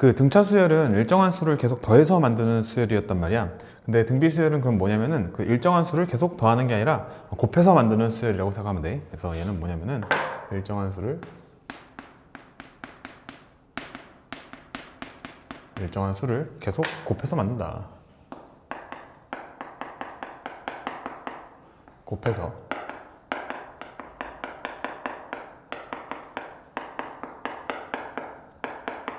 그 등차 수열은 일정한 수를 계속 더해서 만드는 수열이었단 말이야. 근데 등비 수열은 그럼 뭐냐면은 그 일정한 수를 계속 더하는 게 아니라 곱해서 만드는 수열이라고 생각하면 돼. 그래서 얘는 뭐냐면은 일정한 수를 계속 곱해서 만든다. 곱해서.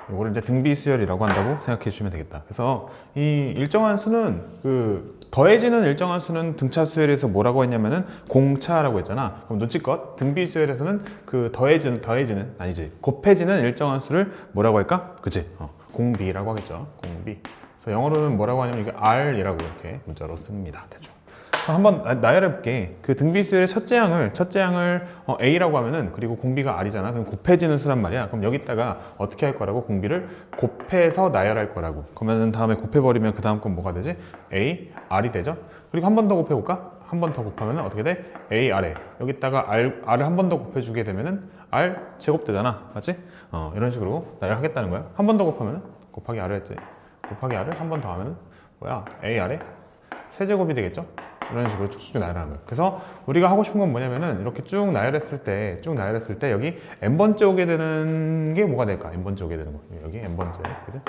이거를 이제 등비수열이라고 한다고 생각해 주시면 되겠다. 그래서 이 일정한 수는 그 더해지는 일정한 수는 등차 수열에서 뭐라고 했냐면은 공차라고 했잖아. 그럼 눈치껏 등비수열에서는 그 더해지는 아니지 곱해지는 일정한 수를 뭐라고 할까? 그치? 공비라고 하겠죠. 공비. 그래서 영어로는 뭐라고 하냐면 이게 R이라고 이렇게 문자로 씁니다. 대충. 한번 나열해 볼게. 그 등비수열의 첫째 항을 A라고 하면은 그리고 공비가 R이잖아. 그럼 곱해지는 수란 말이야. 그럼 여기다가 어떻게 할 거라고? 공비를 곱해서 나열할 거라고. 그러면은 다음에 곱해버리면 그 다음 건 뭐가 되지? A, R이 되죠. 그리고 한 번 더 곱해볼까? 한 번 더 곱하면 어떻게 돼? A, R에 여기다가 R을 한 번 더 곱해주게 되면은 R 제곱되잖아. 맞지? 이런 식으로 나열하겠다는 거야. 한 번 더 곱하면 곱하기 R을 했지. 곱하기 R을 한 번 더 하면은 뭐야? A, R에 세제곱이 되겠죠? 이런 식으로 쭉쭉 나열하는 거예요. 그래서 우리가 하고 싶은 건 뭐냐면은 이렇게 쭉 나열했을 때 여기 n번째 오게 되는 게 뭐가 될까? n번째 오게 되는 거. 여기 n번째, 그지?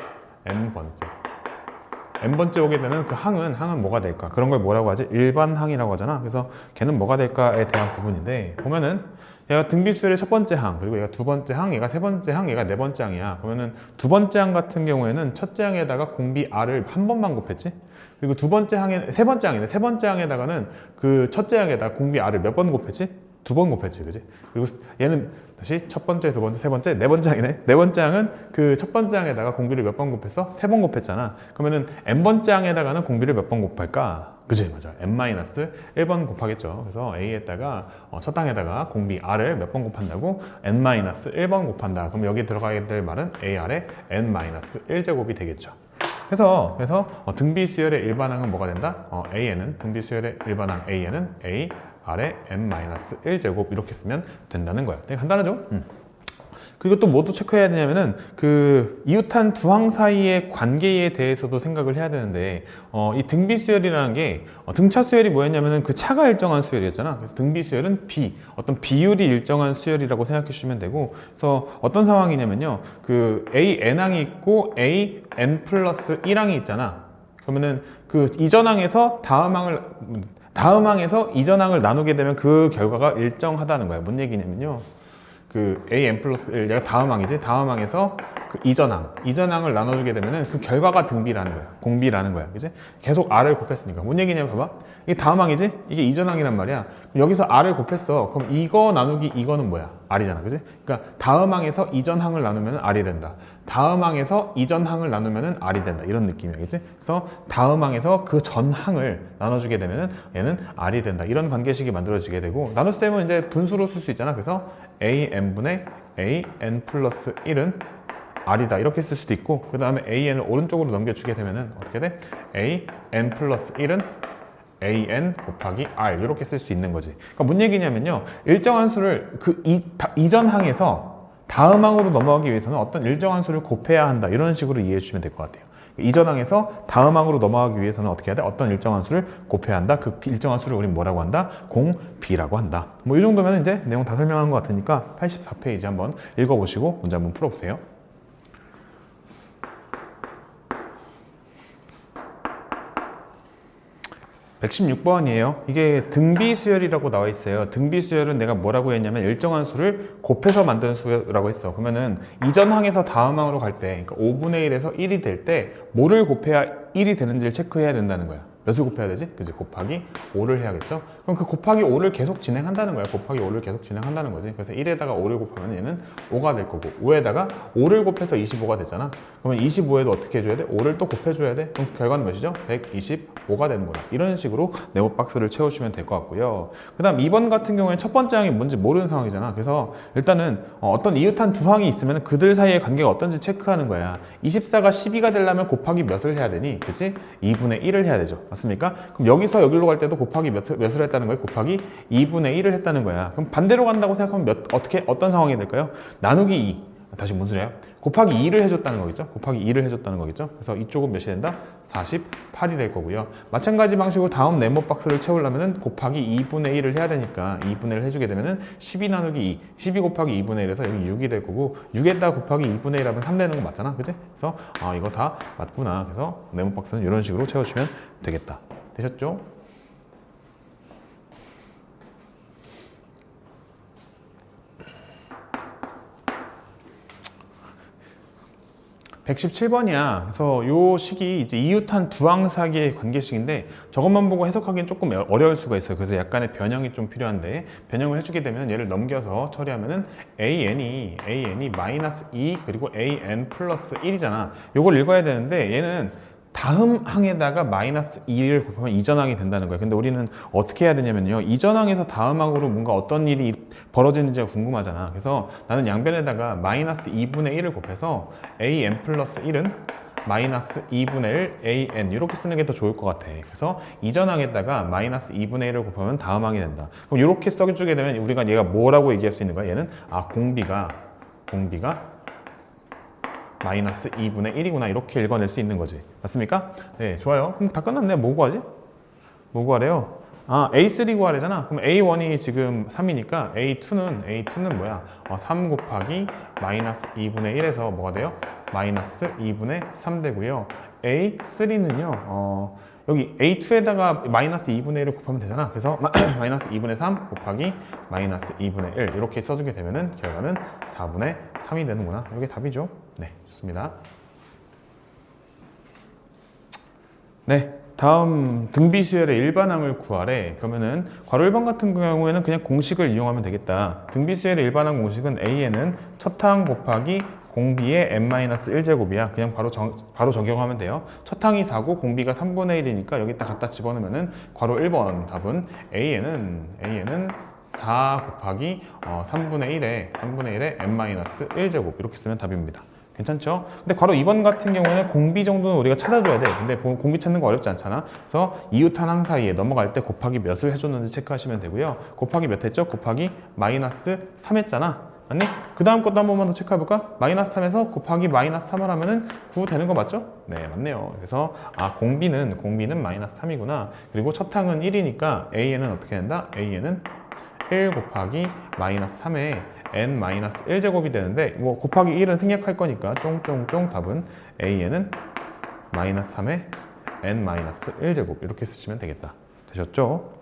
n번째 오게 되는 그 항은 뭐가 될까? 그런 걸 뭐라고 하지? 일반항이라고 하잖아. 그래서 걔는 뭐가 될까에 대한 부분인데 보면은 얘가 등비수열의 첫 번째 항, 그리고 얘가 두 번째 항, 얘가 세 번째 항, 얘가 네 번째 항이야. 그러면은 두 번째 항 같은 경우에는 첫째 항에다가 공비 R을 한 번만 곱했지? 그리고 세 번째 항이네. 세 번째 항에다가는 그 첫째 항에다가 공비 R을 몇 번 곱했지? 두 번 곱했지, 그지? 그리고 얘는 다시 첫 번째, 두 번째, 세 번째, 네 번째 항이네. 네 번째 항은 그 첫 번째 항에다가 공비를 몇 번 곱했어? 세 번 곱했잖아. 그러면은 n번째 항에다가는 공비를 몇 번 곱할까? 그지? 맞아. n-1번 곱하겠죠. 그래서 A에다가 첫 항에다가 공비 R을 몇 번 곱한다고? n-1번 곱한다. 그럼 여기 들어가야 될 말은 AR의 n-1제곱이 되겠죠. 그래서 등비수열의 일반항은 뭐가 된다? AN은 등비수열의 일반항 AN은 A R의 n-1제곱 이렇게 쓰면 된다는 거야. 되게 간단하죠? 그리고 또 뭐도 체크해야 되냐면은 그 이웃한 두 항 사이의 관계에 대해서도 생각을 해야 되는데 이 등비수열이라는 게 등차 수열이 뭐였냐면은 그 차가 일정한 수열이었잖아. 그래서 등비수열은 어떤 비율이 일정한 수열이라고 생각해 주시면 되고, 그래서 어떤 상황이냐면요, 그 AN항이 있고 AN 플러스 1항이 있잖아. 그러면은 그 이전 항에서 다음 항에서 이전 항을 나누게 되면 그 결과가 일정하다는 거야. 뭔 얘기냐면요, 그 AN 플러스 1, 얘가 다음 항이지? 다음 항에서 그 이전 항을 나눠주게 되면은 그 결과가 등비라는 거야. 공비라는 거야. 그지? 계속 R을 곱했으니까. 뭔 얘기냐면 봐봐. 이게 다음 항이지? 이게 이전 항이란 말이야. 그럼 여기서 R을 곱했어. 그럼 이거 나누기 이거는 뭐야? R이잖아. 그지? 그러니까 다음 항에서 이전 항을 나누면 R이 된다. 다음 항에서 이전 항을 나누면 R이 된다. 이런 느낌이야. 그지? 그래서 다음 항에서 그 전 항을 나눠주게 되면은 얘는 R이 된다. 이런 관계식이 만들어지게 되고, 나눴을 때는 이제 분수로 쓸 수 있잖아. 그래서 AN분의 AN 플러스 1은 R이다. 이렇게 쓸 수도 있고, 그 다음에 AN을 오른쪽으로 넘겨주게 되면은 어떻게 돼? AN 플러스 1은 AN 곱하기 R 이렇게 쓸 수 있는 거지. 그러니까 뭔 얘기냐면요, 일정한 수를 그 이전 항에서 다음 항으로 넘어가기 위해서는 어떤 일정한 수를 곱해야 한다. 이런 식으로 이해해 주시면 될 것 같아요. 이전 항에서 다음 항으로 넘어가기 위해서는 어떻게 해야 돼? 어떤 일정한 수를 곱해야 한다. 그 일정한 수를 우리는 뭐라고 한다? 공비라고 한다. 뭐 이 정도면 이제 내용 다 설명한 것 같으니까 84페이지 한번 읽어보시고 문제 한번 풀어보세요. 116번이에요. 이게 등비수열이라고 나와 있어요. 등비수열은 내가 뭐라고 했냐면 일정한 수를 곱해서 만드는 수라고 했어. 그러면은 이전 항에서 다음 항으로 갈 때, 그러니까 5분의 1에서 1이 될 때 뭐를 곱해야 1이 되는지를 체크해야 된다는 거야. 몇을 곱해야 되지? 그지? 곱하기 5를 해야겠죠? 그럼 그 곱하기 5를 계속 진행한다는 거야. 곱하기 5를 계속 진행한다는 거지. 그래서 1에다가 5를 곱하면 얘는 5가 될 거고, 5에다가 5를 곱해서 25가 되잖아. 그러면 25에도 어떻게 해줘야 돼? 5를 또 곱해줘야 돼. 그럼 결과는 몇이죠? 125가 되는 거야. 이런 식으로 네모 박스를 채우시면 될 것 같고요. 그 다음 2번 같은 경우에 첫 번째 항이 뭔지 모르는 상황이잖아. 그래서 일단은 어떤 이웃한 두 항이 있으면 그들 사이의 관계가 어떤지 체크하는 거야. 24가 12가 되려면 곱하기 몇을 해야 되니? 그치? 2분의 1을 해야 되죠. 맞습니까? 그럼 여기서 여기로 갈 때도 곱하기 몇을 했다는 거예요? 곱하기 2분의 1을 했다는 거야. 그럼 반대로 간다고 생각하면 어떤 상황이 될까요? 나누기 2. 다시 무슨 소리야? 곱하기 2를 해줬다는 거겠죠? 곱하기 2를 해줬다는 거겠죠? 그래서 이쪽은 몇이 된다? 48이 될 거고요. 마찬가지 방식으로 다음 네모 박스를 채우려면 곱하기 2분의 1을 해야 되니까 2분의 1을 해주게 되면은 12 나누기 2, 12 곱하기 2분의 1에서 여기 6이 될 거고 6에다 곱하기 2분의 1 하면 3 되는 거 맞잖아, 그치? 그래서 이거 다 맞구나. 그래서 네모 박스는 이런 식으로 채워주시면 되겠다. 되셨죠? 117번이야. 그래서 요 식이 이제 이웃한 두항사기의 관계식인데 저것만 보고 해석하기는 조금 어려울 수가 있어요. 그래서 약간의 변형이 좀 필요한데 변형을 해주게 되면 얘를 넘겨서 처리하면은 an이 마이너스 2 그리고 an 플러스 1이잖아. 요걸 읽어야 되는데 얘는 다음 항에다가 마이너스 2를 곱하면 이전항이 된다는 거예요. 근데 우리는 어떻게 해야 되냐면요. 이전항에서 다음 항으로 뭔가 어떤 일이 벌어지는지가 궁금하잖아. 그래서 나는 양변에다가 마이너스 2분의 1을 곱해서 an 플러스 1은 마이너스 2분의 1 an 이렇게 쓰는 게 더 좋을 것 같아. 그래서 이전항에다가 마이너스 2분의 1을 곱하면 다음 항이 된다. 그럼 이렇게 써주게 되면 우리가 얘가 뭐라고 얘기할 수 있는 거야? 얘는 공비가 마이너스 2분의 1이구나 이렇게 읽어낼 수 있는 거지. 맞습니까? 네, 좋아요. 그럼 다 끝났네. 뭐 구하지? 뭐 구하래요? A3 구하래잖아. 그럼 A1이 지금 3이니까 A2는 뭐야? 3 곱하기 마이너스 2분의 1에서 뭐가 돼요? 마이너스 2분의 3 되고요. A3는요. 여기 A2에다가 마이너스 2분의 1을 곱하면 되잖아. 그래서 마이너스 2분의 3 곱하기 마이너스 2분의 1 이렇게 써주게 되면은 결과는 4분의 3이 되는구나. 이게 답이죠. 네, 좋습니다. 네, 다음 등비수열의 일반항을 구하래. 그러면은 괄호 1번 같은 경우에는 그냥 공식을 이용하면 되겠다. 등비수열의 일반항 공식은 A에는 첫 항 곱하기 공비의 n-1제곱이야. 그냥 바로 적용하면 돼요. 첫 항이 4고 공비가 3분의 1이니까 여기다 갖다 집어넣으면은 괄호 1번 답은 A에는 4 곱하기 3분의 1에 n-1제곱 이렇게 쓰면 답입니다. 괜찮죠? 근데 괄호 2번 같은 경우에는 공비 정도는 우리가 찾아줘야 돼. 근데 공비 찾는 거 어렵지 않잖아. 그래서 이웃한 항 사이에 넘어갈 때 곱하기 몇을 해줬는지 체크하시면 되고요. 곱하기 몇 했죠? 곱하기 마이너스 3 했잖아. 맞니? 그 다음 것도 한 번만 더 체크해볼까? 마이너스 3에서 곱하기 마이너스 3을 하면은 9 되는 거 맞죠? 네, 맞네요. 그래서 공비는 마이너스 3이구나. 그리고 첫 항은 1이니까 A에는 어떻게 된다? A에는 1 곱하기 마이너스 3에 n-1제곱이 되는데 이거 곱하기 1은 생략할 거니까 쫑쫑쫑 답은 A에는 마이너스 3에 n-1제곱 이렇게 쓰시면 되겠다. 되셨죠?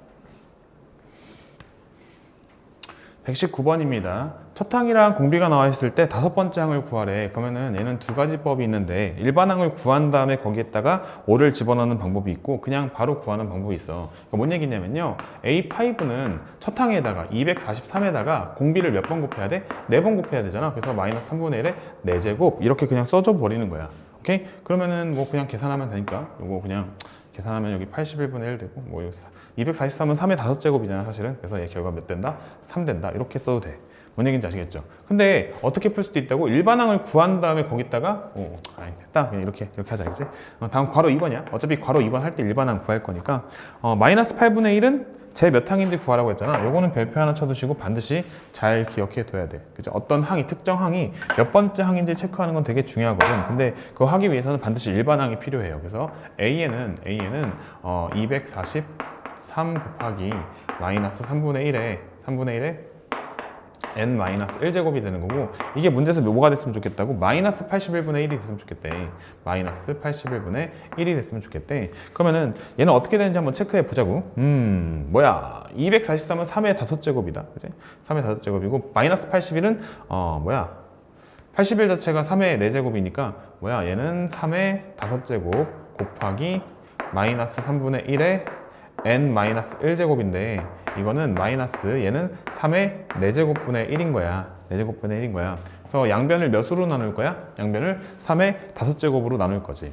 119번입니다. 첫 항이랑 공비가 나와 있을 때 다섯 번째 항을 구하래. 그러면은 얘는 두 가지 법이 있는데 일반 항을 구한 다음에 거기에다가 5를 집어넣는 방법이 있고 그냥 바로 구하는 방법이 있어. 그러니까 뭔 얘기냐면요. A5는 첫 항에다가 243에다가 공비를 몇 번 곱해야 돼? 4번 곱해야 되잖아. 그래서 마이너스 3분의 1에 4제곱 이렇게 그냥 써줘 버리는 거야. 오케이? 그러면은 뭐 그냥 계산하면 되니까 요거 그냥 계산하면 여기 81분의 1 되고 뭐 243은 3의 5제곱이잖아 사실은. 그래서 얘 결과 몇 된다? 3 된다. 이렇게 써도 돼. 뭔 얘기인지 아시겠죠? 근데 어떻게 풀 수도 있다고? 일반항을 구한 다음에 거기다가 됐다. 그냥 이렇게 하자, 그지? 다음 괄호 2번이야. 어차피 괄호 2번 할 때 일반항 구할 거니까 마이너스 8분의 1은 제 몇 항인지 구하라고 했잖아. 요거는 별표 하나 쳐두시고 반드시 잘 기억해 둬야 돼. 그죠? 어떤 항이, 특정 항이 몇 번째 항인지 체크하는 건 되게 중요하거든. 근데 그거 하기 위해서는 반드시 일반항이 필요해요. 그래서 A에는 243 곱하기 마이너스 3분의 1에 n-1제곱이 되는 거고 이게 문제에서 뭐가 됐으면 좋겠다고? 마이너스 81분의 1이 됐으면 좋겠대. 마이너스 81분의 1이 됐으면 좋겠대. 그러면은 얘는 어떻게 되는지 한번 체크해 보자고. 뭐야 243은 3의 5제곱이다. 그치? 3의 5제곱이고 마이너스 81은 81 자체가 3의 4제곱이니까 얘는 3의 5제곱 곱하기 마이너스 3분의 1에 n-1제곱인데 이거는 마이너스 얘는 3의 4제곱분의 1인 거야. 4제곱분의 1인 거야. 그래서 양변을 몇으로 나눌 거야? 양변을 3의 5제곱으로 나눌 거지.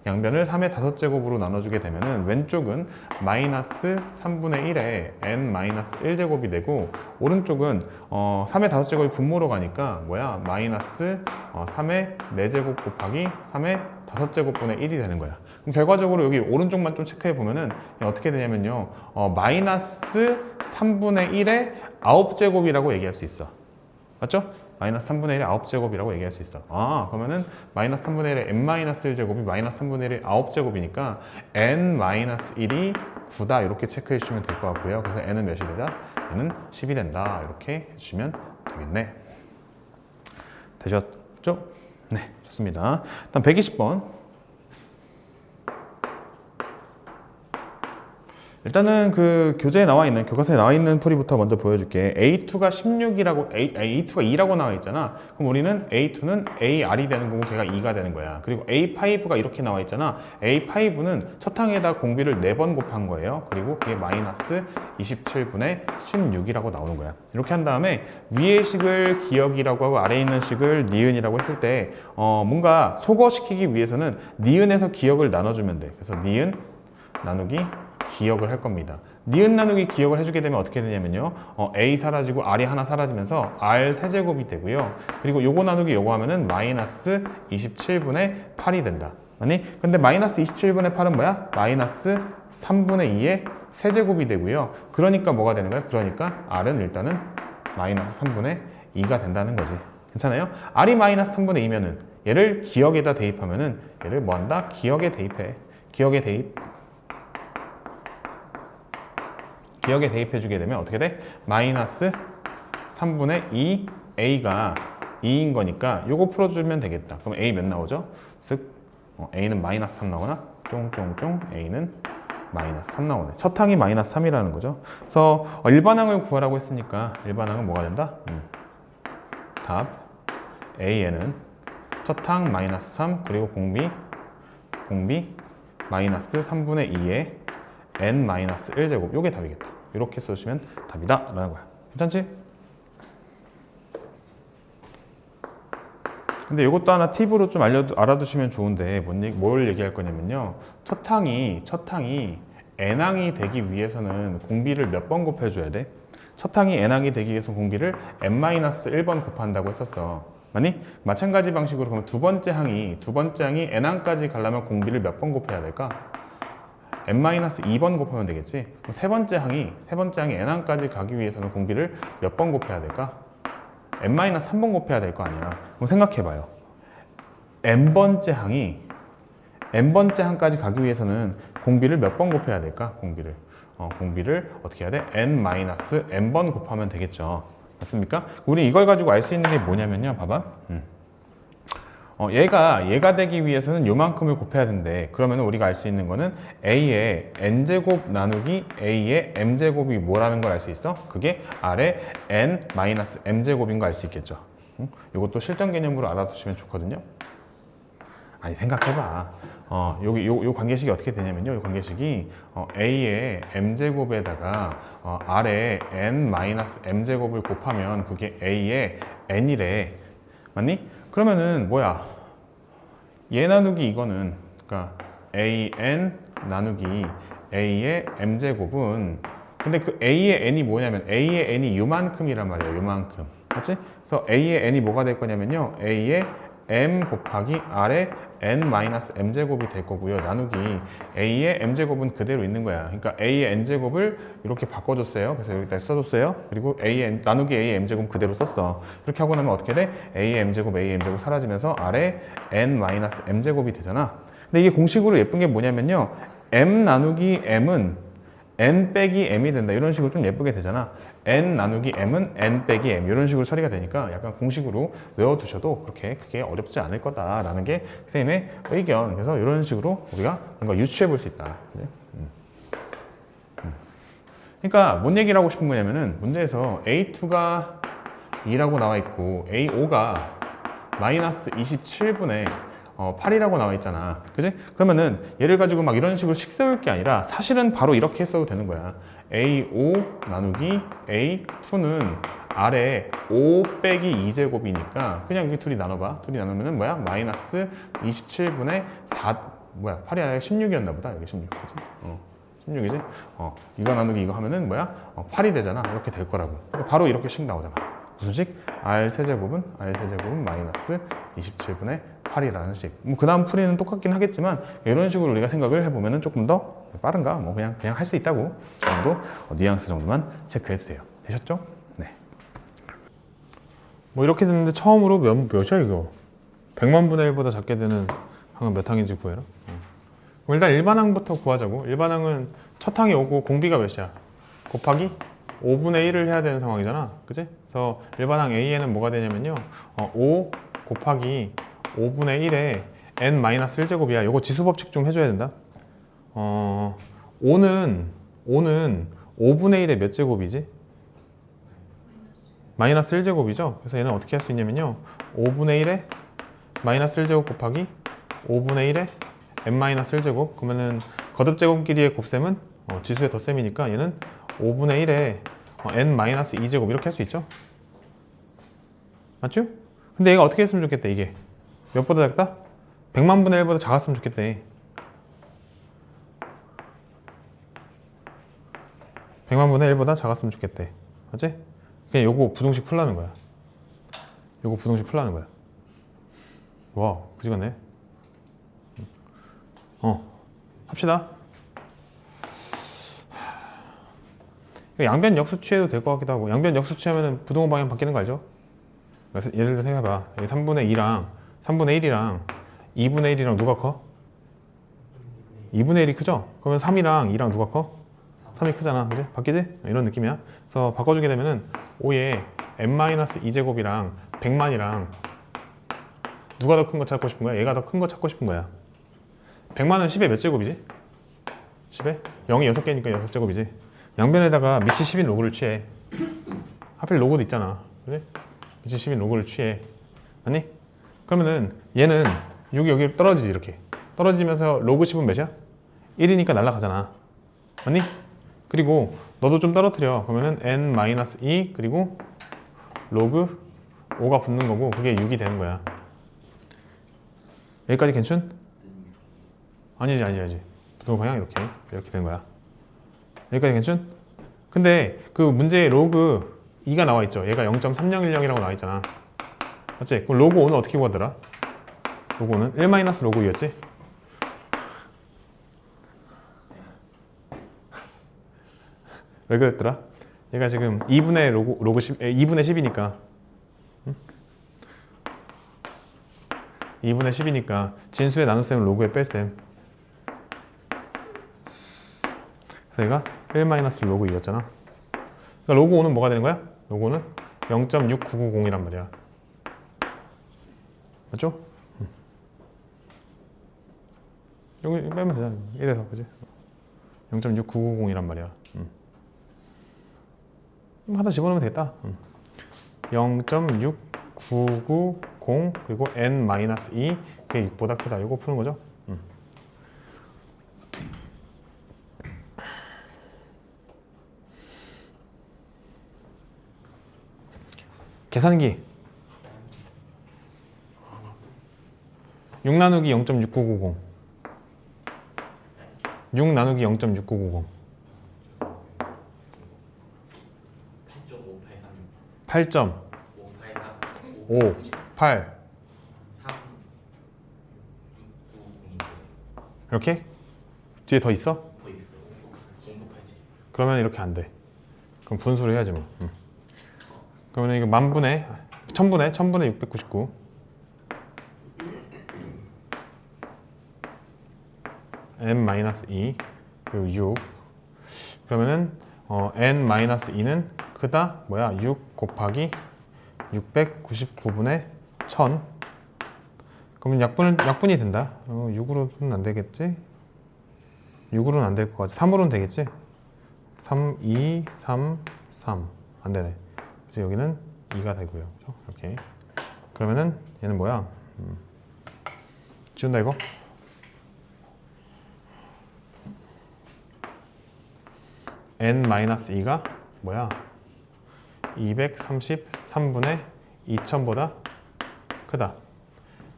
양변을 3의 5제곱으로 나눠주게 되면은 왼쪽은 마이너스 3분의 1에 n-1제곱이 되고 오른쪽은 3의 5제곱이 분모로 가니까 마이너스 3의 4제곱 곱하기 3의 5제곱분의 1이 되는 거야. 그럼 결과적으로 여기 오른쪽만 좀 체크해 보면은 어떻게 되냐면요. 마이너스 3분의 1의 9제곱이라고 얘기할 수 있어. 맞죠? 마이너스 3분의 1의 9제곱이라고 얘기할 수 있어. 그러면은 마이너스 3분의 1의 n-1제곱이 마이너스 3분의 1의 9제곱이니까 n-1이 9다 이렇게 체크해 주시면 될 것 같고요. 그래서 n은 몇이 되다? n은 10이 된다 이렇게 해주시면 되겠네. 되셨죠? 네, 좋습니다. 다음 120번. 일단은 그 교재에 나와 있는, 교과서에 나와 있는 풀이부터 먼저 보여줄게. A2가 16이라고, A2가 2라고 나와 있잖아. 그럼 우리는 A2는 AR이 되는 거고 걔가 2가 되는 거야. 그리고 A5가 이렇게 나와 있잖아. A5는 첫 항에다 공비를 4번 곱한 거예요. 그리고 그게 마이너스 27분의 16이라고 나오는 거야. 이렇게 한 다음에 위의 식을 기억이라고 하고 아래에 있는 식을 니은이라고 했을 때 뭔가 소거시키기 위해서는 니은에서 기억을 나눠주면 돼. 그래서 니은 나누기 기억을 할 겁니다. 니은 나누기 기억을 해주게 되면 어떻게 되냐면요. A 사라지고 R이 하나 사라지면서 R 세제곱이 되고요. 그리고 요거 나누기 요거 하면은 마이너스 27분의 8이 된다. 아니? 근데 마이너스 27분의 8은 뭐야? 마이너스 3분의 2의 세제곱이 되고요. 그러니까 뭐가 되는 거야? 그러니까 R은 일단은 마이너스 3분의 2가 된다는 거지. 괜찮아요? R이 마이너스 3분의 2면은 얘를 기억에다 대입하면은 얘를 뭐 한다? 기억에 대입해. 기억에 대입해주게 되면 어떻게 돼? 마이너스 3분의 2 A가 2인 거니까 요거 풀어주면 되겠다. 그럼 A 몇 나오죠? 즉 A는 마이너스 3 나오나? 쫑쫑쫑 A는 마이너스 3 나오네. 첫 항이 마이너스 3이라는 거죠. 그래서 일반항을 구하라고 했으니까 일반항은 뭐가 된다? 답 A에는 첫 항 마이너스 3 그리고 공비 마이너스 3분의 2에 n-1제곱 요게 답이겠다. 이렇게 써주시면 답이다 라는 거야. 괜찮지? 근데 이것도 하나 팁으로 좀 알아두시면 좋은데 뭘 얘기할 거냐면요. 첫 항이 n항이 되기 위해서는 공비를 몇 번 곱해줘야 돼? 첫 항이 n항이 되기 위해서 공비를 n-1번 곱한다고 했었어. 맞니? 마찬가지 방식으로 그러면 두 번째 항이 n항까지 가려면 공비를 몇 번 곱해야 될까? n-2번 곱하면 되겠지. 그럼 세 번째 항이 n항까지 가기 위해서는 공비를 몇 번 곱해야 될까? n-3번 곱해야 될 거 아니야. 그럼 생각해봐요. n번째 항까지 가기 위해서는 공비를 몇 번 곱해야 될까? 공비를 어떻게 해야 돼? n-n번 곱하면 되겠죠. 맞습니까? 우리 이걸 가지고 알 수 있는 게 뭐냐면요. 봐봐. 얘가 되기 위해서는 요만큼을 곱해야 되는데 그러면 우리가 알 수 있는 거는 A의 n제곱 나누기 A의 m제곱이 뭐라는 걸 알 수 있어? 그게 R의 n-m제곱인 거 알 수 있겠죠. 이것도 실전 개념으로 알아두시면 좋거든요. 아니 생각해봐. 요 관계식이 어떻게 되냐면요. 이 관계식이 A의 m제곱에다가 R의 n-m제곱을 곱하면 그게 A의 n이래. 맞니? 그러면은 뭐야? 얘 나누기 이거는 그러니까 an 나누기 a의 m제곱은 근데 그 a의 n이 뭐냐면 a의 n이 요만큼이란 말이에요. 요만큼. 맞지? 그래서 a의 n이 뭐가 될 거냐면요. a의 m 곱하기 r의 n-m제곱이 될 거고요. 나누기 a의 m제곱은 그대로 있는 거야. 그러니까 a의 n제곱을 이렇게 바꿔줬어요. 그래서 여기다 써줬어요. 그리고 나누기 a의 m제곱 그대로 썼어. 이렇게 하고 나면 어떻게 돼? a의 m제곱 사라지면서 r의 n-m제곱이 되잖아. 근데 이게 공식으로 예쁜 게 뭐냐면요. m 나누기 m은 n 빼기 m이 된다. 이런 식으로 좀 예쁘게 되잖아. n 나누기 m은 n 빼기 m 이런 식으로 처리가 되니까 약간 공식으로 외워두셔도 그렇게 크게 어렵지 않을 거다라는 게 선생님의 의견. 그래서 이런 식으로 우리가 뭔가 유추해 볼 수 있다. 그러니까 뭔 얘기를 하고 싶은 거냐면은 문제에서 A2가 2라고 나와 있고 A5가 마이너스 27분의 8이라고 나와 있잖아. 그지? 그러면은 얘를 가지고 막 이런 식으로 식 세울 게 아니라 사실은 바로 이렇게 써도 되는 거야. A5 나누기 A2는 아래 5 빼기 2제곱이니까 그냥 이게 둘이 나눠봐. 둘이 나누면은 뭐야? 마이너스 27분의 4, 8이 아니라 16이었나 보다. 여기 16, 그지? 16이지? 이거 나누기 이거 하면은 뭐야? 8이 되잖아. 이렇게 될 거라고. 바로 이렇게 식 나오잖아. 무슨 식? R 세제곱은 마이너스 27분의 8이라는 식. 그 다음 풀이는 똑같긴 하겠지만 이런 식으로 우리가 생각을 해보면 조금 더 빠른가? 뭐 그냥 할 수 있다고 정도 뉘앙스 정도만 체크해도 돼요. 되셨죠? 네. 뭐 이렇게 됐는데 처음으로 몇이야 이거? 100만 분의 1보다 작게 되는 항은 몇 항인지 구해라. 그럼 일단 일반항부터 구하자고. 일반항은 첫 항이 오고 공비가 몇이야? 곱하기 5분의 1을 해야 되는 상황이잖아. 그치? 그래서 일반항 A에는 뭐가 되냐면요. 5 곱하기 5분의 1에 n-1제곱이야. 요거 지수법칙 좀 해줘야 된다. 5는 5분의 1의 몇 제곱이지? 마이너스 1제곱이죠. 그래서 얘는 어떻게 할 수 있냐면요. 5분의 1에 마이너스 1제곱 곱하기 5분의 1에 n-1제곱. 그러면은 거듭제곱끼리의 곱셈은 지수의 덧셈이니까 얘는 5분의 1에 n-2제곱 이렇게 할 수 있죠. 맞죠? 근데 얘가 어떻게 했으면 좋겠다 이게. 몇보다 작다? 100만 분의 1보다 작았으면 좋겠대. 100만 분의 1보다 작았으면 좋겠대. 맞지? 그냥 요거 부등식 풀라는 거야. 요거 부등식 풀라는 거야. 와, 그지 같네. 합시다. 양변 역수 취해도 될 것 같기도 하고. 양변 역수 취하면 부등호 방향 바뀌는 거 알죠? 예를 들어 생각해봐. 3분의 2랑 3분의 1이랑 2분의 1이랑 누가 커? 2분의 1이 크죠? 그러면 3이랑 2랑 누가 커? 3이 크잖아. 그지? 바뀌지? 이런 느낌이야. 그래서 바꿔주게 되면은 5에 n-2제곱이랑 100만이랑 누가 더 큰 거 찾고 싶은 거야? 얘가 더 큰 거 찾고 싶은 거야. 100만은 10의 몇 제곱이지? 10에? 0이 6개니까 6제곱이지. 양변에다가 미치 10인 로그를 취해. 하필 로그도 있잖아. 그지? 미치 10인 로그를 취해. 아니? 그러면은 얘는 6이 여기 떨어지지 이렇게. 떨어지면서 로그 10은 몇이야? 1이니까 날아가잖아. 아니? 그리고 너도 좀 떨어뜨려. 그러면은 n-2 그리고 로그 5가 붙는 거고 그게 6이 되는 거야. 여기까지 괜춘? 아니지. 부등호 방향 이렇게 되는 거야. 여기까지 괜춘? 근데 그 문제에 로그 2가 나와 있죠. 얘가 0.3010이라고 나와 있잖아. 맞지? 그럼 로그 5는 어떻게 구하더라? 로그 5는 1-로그 2였지? 왜 그랬더라? 얘가 지금 2분의 로그 10, 2분의 10이니까 2분의 10이니까 진수의 나눗셈은 로그의 뺄셈. 그래서 얘가 1-로그 2였잖아. 그러니까 로그 5는 뭐가 되는 거야? 로그 5는 0.6990이란 말이야. 맞죠? 여기 빼면 되잖아. 1에서 그지? 0.6990이란 말이야. 하나 집어넣으면 되겠다. 0.6990 그리고 n-2 그게 6보다 크다. 이거 푸는 거죠? 계산기 6 나누기 0.6990 6 나누기 0.6990 8.583 8 이렇게? 뒤에 더 있어? 더 있어. 공급하지. 그러면 이렇게 안 돼. 그럼 분수를 해야지 뭐. 그러면 이거 만분의 1000분의 699 n-2 그리고 6 그러면은 n-2는 크다 뭐야 6 곱하기 699분의 1000 그러면 약분이 된다. 6으로는 안 되겠지? 6으로는 안 될 것 같지? 3으로는 되겠지? 3, 2, 3, 3 안 되네. 그래서 여기는 2가 되고요. 그렇죠? 이렇게. 그러면은 얘는 뭐야? 지운다 이거? n-2가 뭐야? 233분의 2000보다 크다.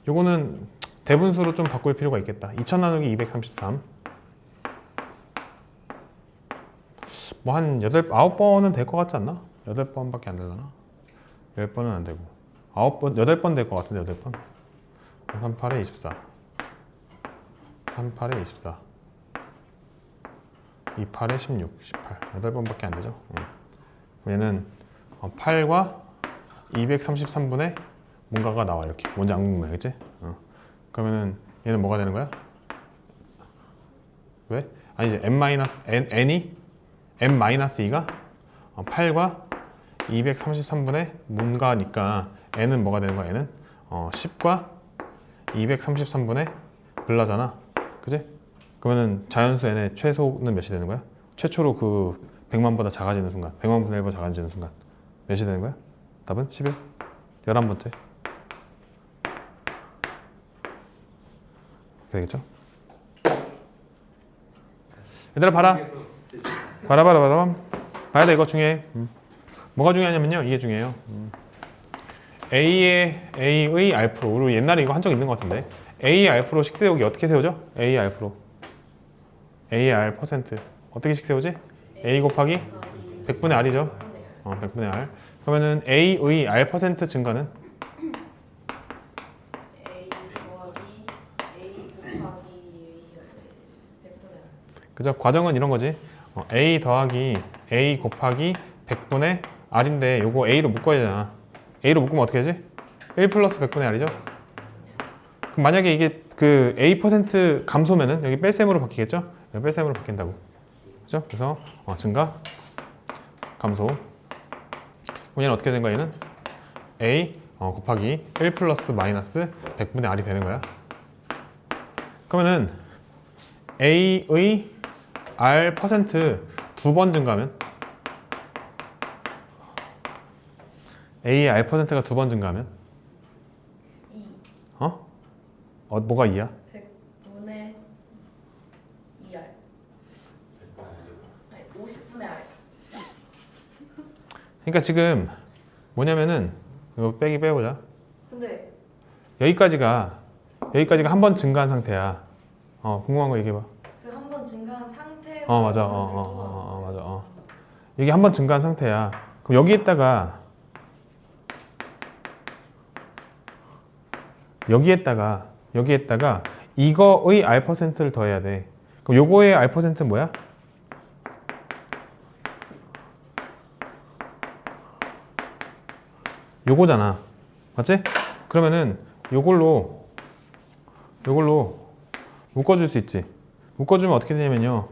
요거는 대분수로 좀 바꿀 필요가 있겠다. 2000 나누기 233 뭐 한 9번은 될 것 같지 않나? 8번밖에 안 되려나? 10번은 안 되고 8번, 8번 될 것 같은데 8번 38에 24 38에 24 28에 16 18 8번밖에 안 되죠. 얘는 8과 233분의 뭔가가 나와. 이렇게 뭔지 안 궁금해, 그치? 그러면은 얘는 뭐가 되는 거야? 왜? 아니지, n이 n-2가 8과 233분의 뭔가니까 n은 뭐가 되는 거야? 얘는 10과 233분의 블라잖아, 그치? 그러면은 자연수 n의 최소는 몇이 되는 거야? 최초로 그 100만보다 작아지는 순간, 100만 분의 1보다 작아지는 순간 몇이 되는 거야? 답은 11. 11번째. 되겠죠? 얘들아 봐라. 봐라. 봐야 돼. 이거 중요해. 뭐가 중요하냐면요. 이게 중요해요. A의 R프로. 우리 옛날에 이거 한 적 있는 것 같은데. A의 R프로 식 세우기 어떻게 세우죠? A의 R프로. A의 R 퍼센트. 어떻게 식 세우지? A 곱하기 100분의 R이죠. 100분의 R. 그러면은 A의 R 퍼센트 증가는? A 더하기 A 곱하기 100분의 그죠? 과정은 이런 거지. A 더하기 A 곱하기 100분의 R인데 요거 A로 묶어야 되잖아. A로 묶으면 어떻게 하지? 1 플러스 100분의 R이죠? 그럼 만약에 이게 그 A 퍼센트 감소면은 여기 뺄셈으로 바뀌겠죠? 여기 뺄셈으로 바뀐다고. 그죠? 그래서 증가, 감소. 그럼 얘는 어떻게 된 거야? 얘는 A 곱하기 1 플러스 마이너스 100분의 R이 되는 거야. 그러면은 A의 R 퍼센트 2번 증가하면 A의 R 퍼센트가 2번 증가하면 2 뭐가 2야? 100분의 2R 아니 50분의 R 그러니까 지금 뭐냐면은 이거 빼보자. 근데 여기까지가 한 번 증가한 상태야. 궁금한 거 얘기해봐. 그 한 번 증가한 상태에서 맞아. 전체를 맞아. 이게 한 번 증가한 상태야. 그럼 여기에다가 이거의 R 퍼센트를 더해야 돼. 그럼 요거의 R 퍼센트는 뭐야? 요거잖아. 맞지? 그러면은 요걸로 묶어줄 수 있지. 묶어주면 어떻게 되냐면요.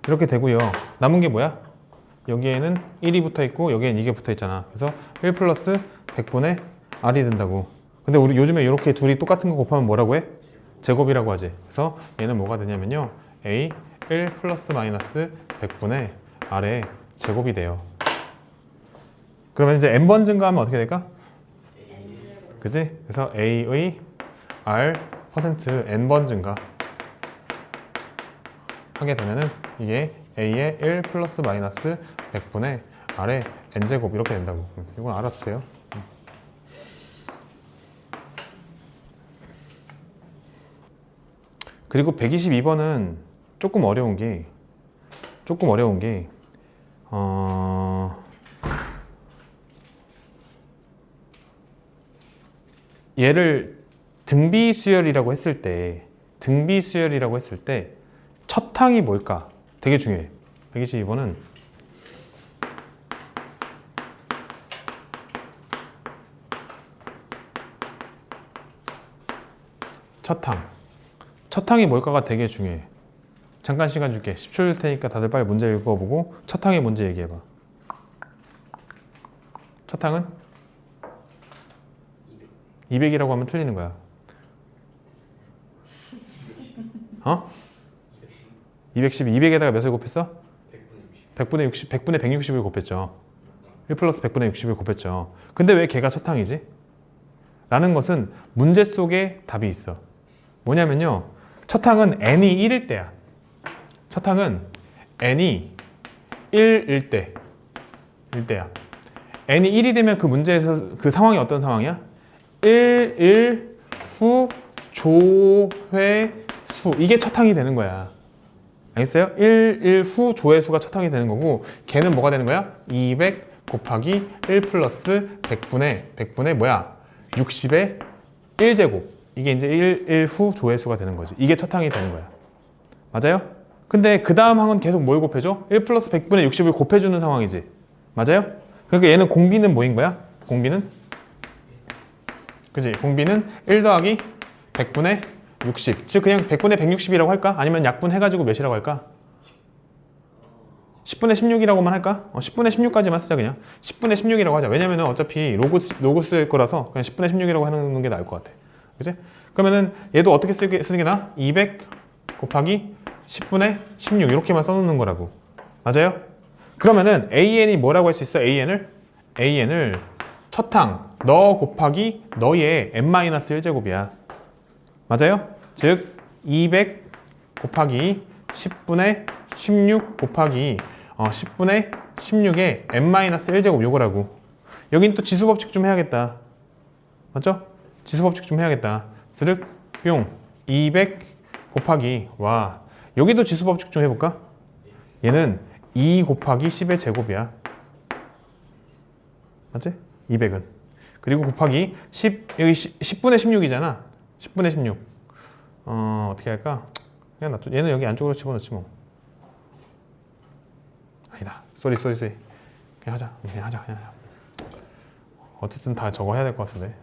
이렇게 되고요. 남은 게 뭐야? 여기에는 1이 붙어 있고 여기에는 이게 붙어 있잖아. 그래서 1 플러스 100분의 R이 된다고. 근데 우리 요즘에 이렇게 둘이 똑같은 거 곱하면 뭐라고 해? 제곱이라고 하지. 그래서 얘는 뭐가 되냐면요. A 1 플러스 마이너스 100분의 R의 제곱이 돼요. 그러면 이제 n번 증가하면 어떻게 될까? N0 그지? 그래서 A의 R 퍼센트 n번 증가 하게 되면은 이게 A의 1 플러스 마이너스 100분의 R의 n제곱 이렇게 된다고. 이건 알아두세요. 그리고 122번은 조금 어려운 게 얘를 등비 수열이라고 했을 때 첫 항이 뭘까? 되게 중요해. 122번은 첫 항이 뭘까가 되게 중요해. 잠깐 시간 줄게. 10초 줄 테니까 다들 빨리 문제 읽어보고 첫 항이 뭔지 얘기해봐. 첫 항은? 200이라고 하면 틀리는 거야. 210. 200에다가 몇을 곱했어? 100분의 60. 100분의 160을 곱했죠. 1 플러스 100분의 60을 곱했죠. 근데 왜 걔가 첫 항이지? 라는 것은 문제 속에 답이 있어. 뭐냐면요. 첫 항은 n이 1일 때야. 첫 항은 n이 1일 때야. n이 1이 되면 그 문제에서 그 상황이 어떤 상황이야? 1, 후, 조, 회, 수. 이게 첫 항이 되는 거야. 알겠어요? 1 후 조회수가 첫 항이 되는 거고 걔는 뭐가 되는 거야? 200 곱하기 1 플러스 100분의 뭐야? 60의 1제곱. 이게 이제 1 후 조회수가 되는 거지. 이게 첫 항이 되는 거야. 맞아요? 근데 그 다음 항은 계속 뭘 곱해줘? 1 플러스 100분의 60을 곱해주는 상황이지. 맞아요? 그러니까 얘는 공비는 뭐인 거야? 공비는? 그지? 공비는 1 더하기 100분의 60. 즉 그냥 100분의 160이라고 할까? 아니면 약분해가지고 몇이라고 할까? 10분의 16이라고만 할까? 10분의 16까지만 쓰자 그냥. 10분의 16이라고 하자. 왜냐면은 어차피 로그 쓸 거라서 그냥 10분의 16이라고 하는 게 나을 것 같아. 그치? 그러면은 얘도 어떻게 쓰는 게 나아? 200 곱하기 10분의 16 이렇게만 써놓는 거라고. 맞아요? 그러면은 AN이 뭐라고 할 수 있어? AN을 첫 항 너 곱하기 너의 n-1제곱이야. 맞아요? 즉 200 곱하기 10분의 16 곱하기 10분의 16의 n-1제곱 요거라고. 여긴 또 지수법칙 좀 해야겠다. 맞죠? 지수법칙 좀 해야겠다. 스륵 뿅 200 곱하기 와 여기도 지수법칙 좀 해볼까? 얘는 2 곱하기 10의 제곱이야. 맞지? 200은. 그리고 곱하기 10 여기 10분의 16이잖아. 10분의 16 어떻게 할까? 그냥 놔둬. 얘는 여기 안쪽으로 집어넣지 뭐. 아니다. 쏘리. 그냥 하자. 그냥 하자. 어쨌든 다 저거 해야 될 것 같은데.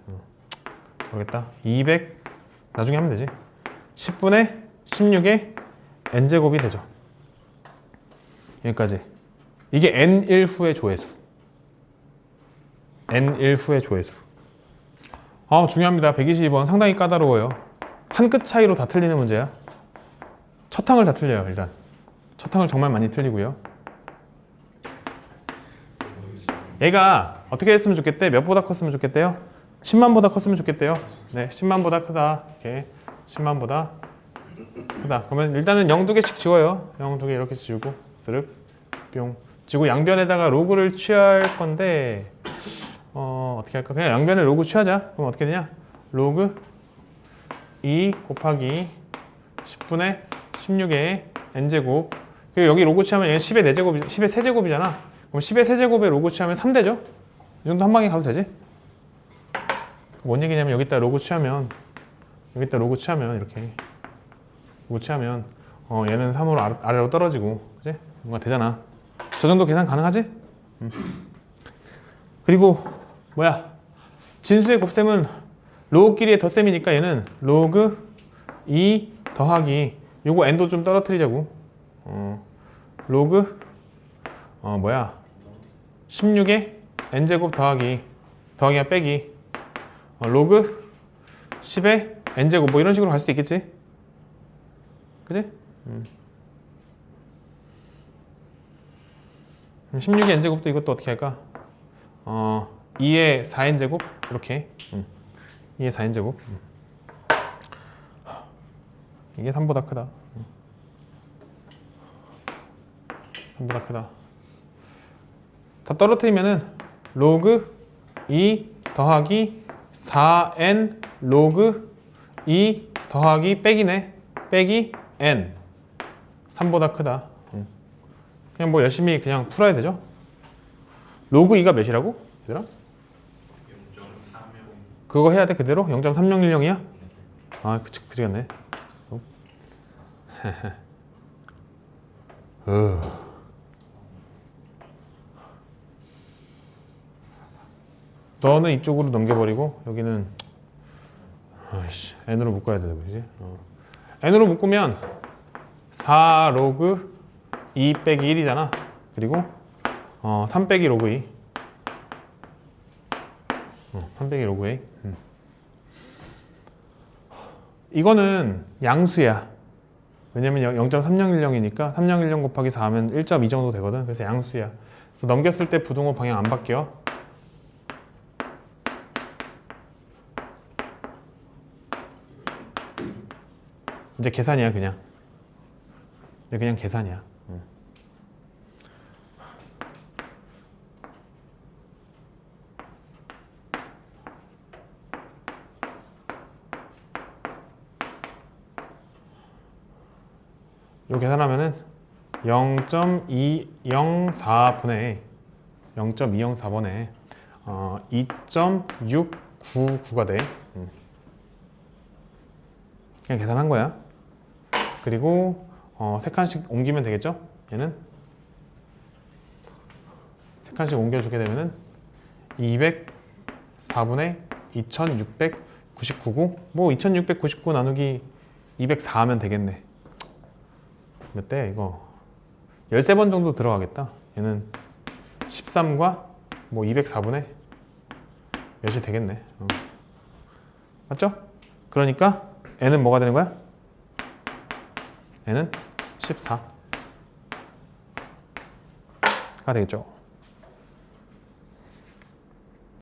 모르겠다. 200 나중에 하면 되지. 10분의 16의 n제곱이 되죠. 여기까지. 이게 n1 후의 조회수. n1 후의 조회수. 중요합니다. 122번 상당히 까다로워요. 한 끗 차이로 다 틀리는 문제야. 첫 항을 다 틀려요. 일단 첫 항을 정말 많이 틀리고요. 얘가 어떻게 했으면 좋겠대? 몇보다 컸으면 좋겠대요? 10만보다 컸으면 좋겠대요. 네, 10만보다 크다. 이렇게 10만보다 크다. 그러면 일단은 0 2개씩 지워요. 0 2개 이렇게 지우고 스륵 뿅 지고 양변에다가 로그를 취할 건데 어떻게 할까? 그냥 양변에 로그 취하자. 그럼 어떻게 되냐? 로그 2 곱하기 10분의 16의 n제곱. 여기 로그 취하면 얘는 10의 4제곱, 10의 세제곱이잖아. 그럼 10의 세제곱에 로그 취하면 3되죠? 이 정도 한 방에 가도 되지? 뭔 얘기냐면 여기다 로그 취하면 이렇게 로그 취하면 얘는 3으로 아래로 떨어지고 그지? 뭔가 되잖아. 저 정도 계산 가능하지? 그리고 뭐야? 진수의 곱셈은 로그끼리의 덧셈이니까 얘는 로그 2 더하기 요거 n도 좀 떨어뜨리자고. 로그 16의 n제곱 더하기야 빼기 로그 10의 n제곱 뭐 이런 식으로 갈 수도 있겠지? 그지? 16의 n제곱도 이것도 어떻게 할까? 2의 4n제곱 이렇게 2의 4n제곱 이게 3보다 크다. 3보다 크다. 다 떨어뜨리면은 로그 2 더하기 4n 로그 2 더하기 빼기네. 빼기 n 3보다 크다. 그냥 뭐 열심히 그냥 풀어야 되죠. 로그 2가 몇이라고? 얘들아? 0.30. 그거 해야 돼 그대로? 0.3010이야? 아 그치 같네. 너는 이쪽으로 넘겨버리고 여기는 n으로 묶어야 되는 거지. n으로 묶으면 4 로그 2 빼기 1이잖아. 그리고 3 빼기 로그 2 3 빼기 로그 2 이거는 양수야. 왜냐면 0.3010이니까 3010 곱하기 4하면 1.2 정도 되거든. 그래서 양수야. 그래서 넘겼을 때 부등호 방향 안 바뀌어. 이제 계산이야 그냥. 이제 그냥 계산이야. 요 계산하면은 0.204분의 0.204번에 2.6 9가 돼. 그냥 계산한 거야. 그리고 세 칸씩 옮기면 되겠죠? 얘는 세 칸씩 옮겨주게 되면은 204분의 2699고 뭐 2699 나누기 204 하면 되겠네. 몇 대 이거 13번 정도 들어가겠다. 얘는 13과 뭐 204분의 몇이 되겠네. 맞죠? 그러니까 n은 뭐가 되는 거야? n은 14가 되겠죠.